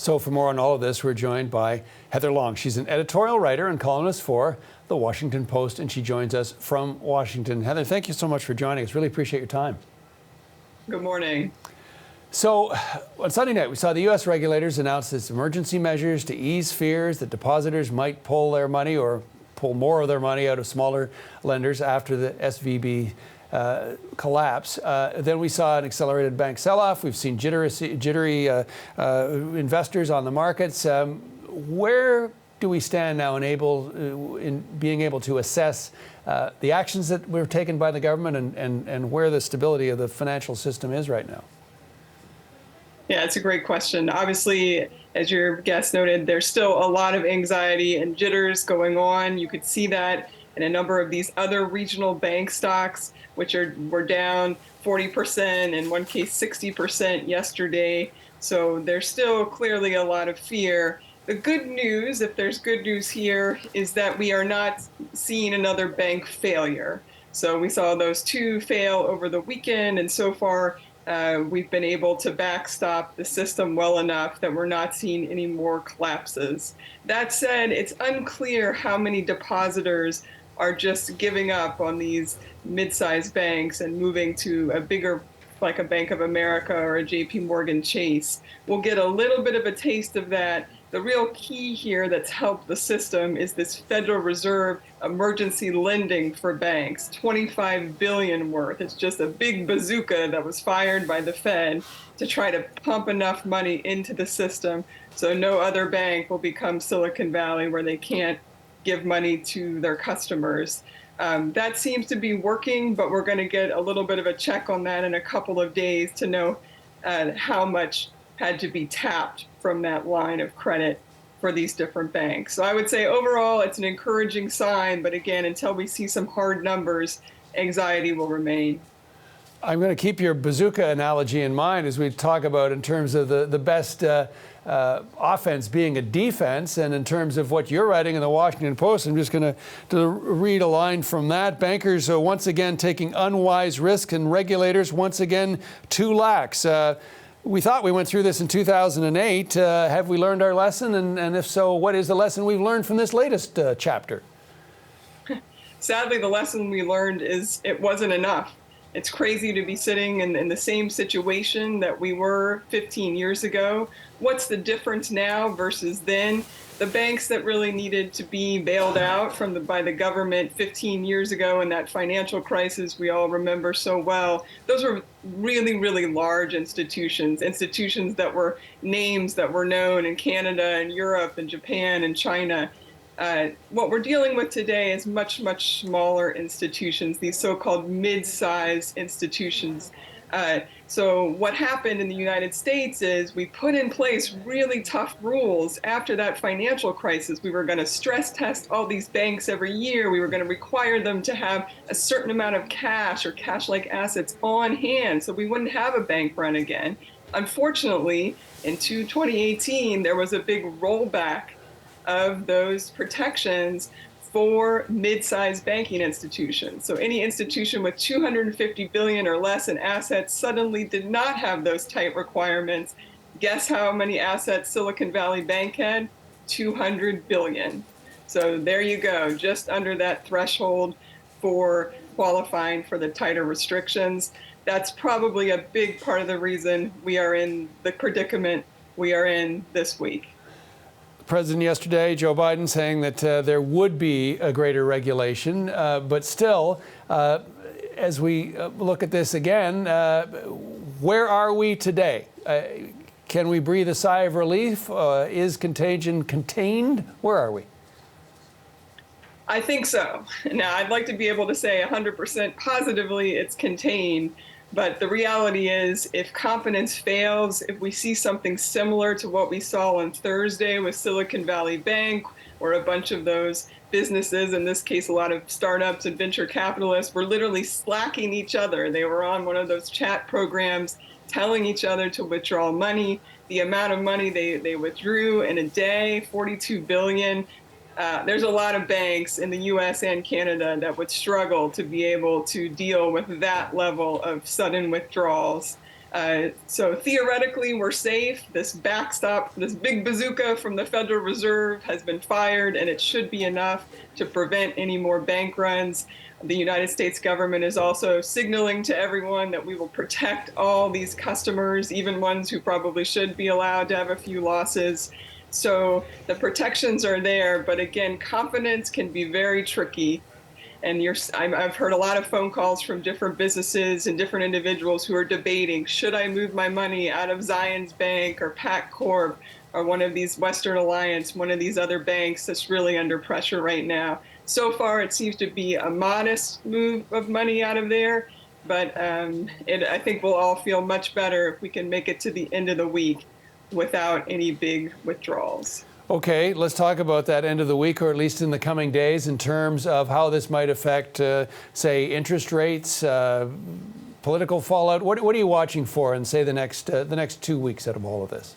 So for more on all of this, we're joined by Heather Long. She's an editorial writer and columnist for The Washington Post, and she joins us from Washington. Heather, thank you so much for joining us. Really appreciate your time. Good morning. So on Sunday night, we saw the U.S. regulators announce this emergency measures to ease fears that depositors might pull their money or pull more of their money out of smaller lenders after the SVB collapse. Then we saw an accelerated bank sell-off. We've seen jittery investors on the markets. Where do we stand now in being able to assess the actions that were taken by the government and where the stability of the financial system is right now? Yeah, it's a great question. Obviously, as your guest noted, there's still a lot of anxiety and jitters going on. You could see that in a number of these other regional bank stocks, which were down 40%, in one case 60% yesterday. So there's still clearly a lot of fear. The good news, if there's good news here, is that we are not seeing another bank failure. So we saw those two fail over the weekend, and so far we've been able to backstop the system well enough that we're not seeing any more collapses. That said, it's unclear how many depositors are just giving up on these mid-sized banks and moving to a bigger, like a Bank of America or a JP Morgan Chase. We'll get a little bit of a taste of that. The real key here that's helped the system is this Federal Reserve emergency lending for banks, $25 billion worth. It's just a big bazooka that was fired by the Fed to try to pump enough money into the system so no other bank will become Silicon Valley where they can't give money to their customers. That seems to be working, but we're going to get a little bit of a check on that in a couple of days to know how much had to be tapped from that line of credit for these different banks. So I would say overall it's an encouraging sign, but again, until we see some hard numbers, anxiety will remain. I'm going to keep your bazooka analogy in mind as we talk about in terms of the best offense being a defense, and in terms of what you're writing in the Washington Post, I'm just going to read a line from that. Bankers are once again taking unwise risks, and regulators once again too lax. We thought we went through this in 2008. Have we learned our lesson? And if so, what is the lesson we've learned from this latest chapter? Sadly, the lesson we learned is it wasn't enough. It's crazy to be sitting in the same situation that we were 15 years ago. What's the difference now versus then? The banks that really needed to be bailed out by the government 15 years ago in that financial crisis we all remember so well, those were really, really large institutions that were names that were known in Canada and Europe and Japan and China. What we're dealing with today is much, much smaller institutions, these so-called mid-sized institutions. So what happened in the United States is we put in place really tough rules after that financial crisis. We were going to stress test all these banks every year. We were going to require them to have a certain amount of cash or cash-like assets on hand so we wouldn't have a bank run again. Unfortunately, in 2018, there was a big rollback of those protections for mid-sized banking institutions. So any institution with $250 billion or less in assets suddenly did not have those tight requirements. Guess how many assets Silicon Valley Bank had? $200 billion. So there you go, just under that threshold for qualifying for the tighter restrictions. That's probably a big part of the reason we are in the predicament we are in this week. President yesterday, Joe Biden, saying that there would be a greater regulation, but still, as we look at this again, where are we today? Can we breathe a sigh of relief? Is contagion contained? Where are we? I think so. Now, I'd like to be able to say 100% positively it's contained. But the reality is, if confidence fails, if we see something similar to what we saw on Thursday with Silicon Valley Bank, or a bunch of those businesses, in this case, a lot of startups and venture capitalists, were literally slacking each other. They were on one of those chat programs telling each other to withdraw money. The amount of money they withdrew in a day, $42 billion. There's a lot of banks in the U.S. and Canada that would struggle to be able to deal with that level of sudden withdrawals. So theoretically, we're safe. This backstop, this big bazooka from the Federal Reserve has been fired, and it should be enough to prevent any more bank runs. The United States government is also signaling to everyone that we will protect all these customers, even ones who probably should be allowed to have a few losses. So the protections are there, but again, confidence can be very tricky. And I've heard a lot of phone calls from different businesses and different individuals who are debating, should I move my money out of Zions Bank or Pac Corp or one of these Western Alliance, one of these other banks that's really under pressure right now. So far, it seems to be a modest move of money out of there, but I think we'll all feel much better if we can make it to the end of the week without any big withdrawals. Okay, let's talk about that end of the week, or at least in the coming days, in terms of how this might affect, say, interest rates, political fallout. What are you watching for in, say, the next 2 weeks out of all of this?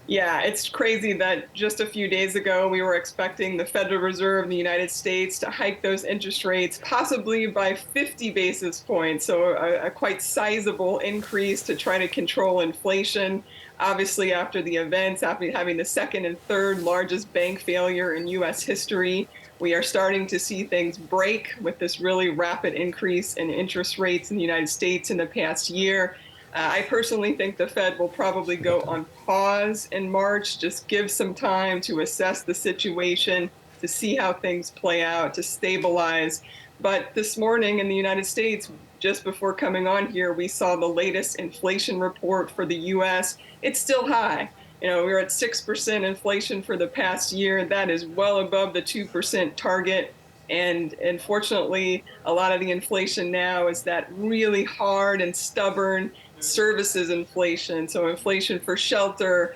Yeah, it's crazy that just a few days ago we were expecting the Federal Reserve in the United States to hike those interest rates possibly by 50 basis points, so a quite sizable increase to try to control inflation. Obviously, after the events, after having the second and third largest bank failure in U.S. history, we are starting to see things break with this really rapid increase in interest rates in the United States in the past year. I personally think the Fed will probably go on pause in March, just give some time to assess the situation, to see how things play out, to stabilize. But this morning in the United States, just before coming on here, we saw the latest inflation report for the U.S. It's still high. You know, we're at 6% inflation for the past year. That is well above the 2% target. And unfortunately, a lot of the inflation now is that really hard and stubborn services inflation. So inflation for shelter,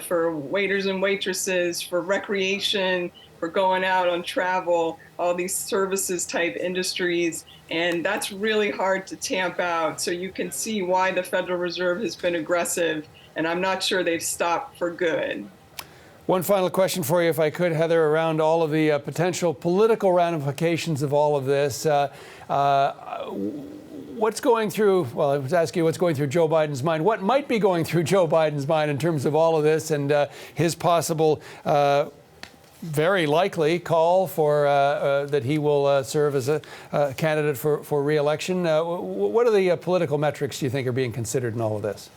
for waiters and waitresses, for recreation, for going out on travel, all these services type industries. And that's really hard to tamp out. So you can see why the Federal Reserve has been aggressive. And I'm not sure they've stopped for good. One final question for you, if I could, Heather, around all of the potential political ramifications of all of this. What's going through, well, I was asking you what's going through Joe Biden's mind. What might be going through Joe Biden's mind in terms of all of this and his possible, very likely call for that he will serve as a candidate for re-election? What are the political metrics do you think are being considered in all of this?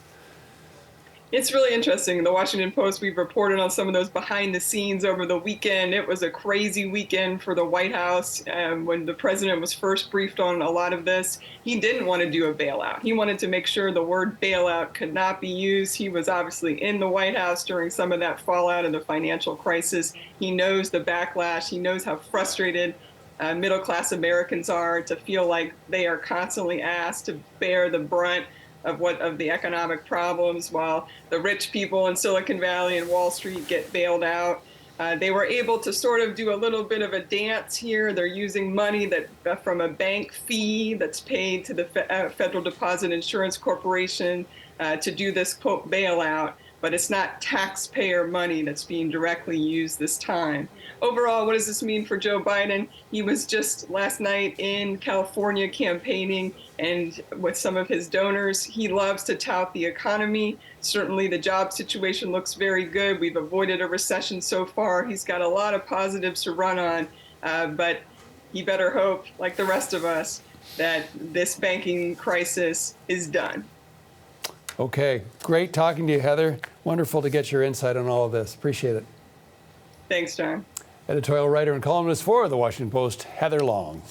It's really interesting. The Washington Post, we've reported on some of those behind the scenes over the weekend. It was a crazy weekend for the White House. When the president was first briefed on a lot of this, he didn't want to do a bailout. He wanted to make sure the word bailout could not be used. He was obviously in the White House during some of that fallout of the financial crisis. He knows the backlash. He knows how frustrated middle-class Americans are to feel like they are constantly asked to bear the brunt of the economic problems, while the rich people in Silicon Valley and Wall Street get bailed out. They were able to sort of do a little bit of a dance here. They're using money that from a bank fee that's paid to the Federal Deposit Insurance Corporation to do this, quote, bailout. But it's not taxpayer money that's being directly used this time. Overall, what does this mean for Joe Biden? He was just last night in California campaigning, and with some of his donors, he loves to tout the economy. Certainly the job situation looks very good. We've avoided a recession so far. He's got a lot of positives to run on, but he better hope, like the rest of us, that this banking crisis is done. Okay, great talking to you, Heather. Wonderful to get your insight on all of this. Appreciate it. Thanks, John. Editorial writer and columnist for The Washington Post, Heather Long.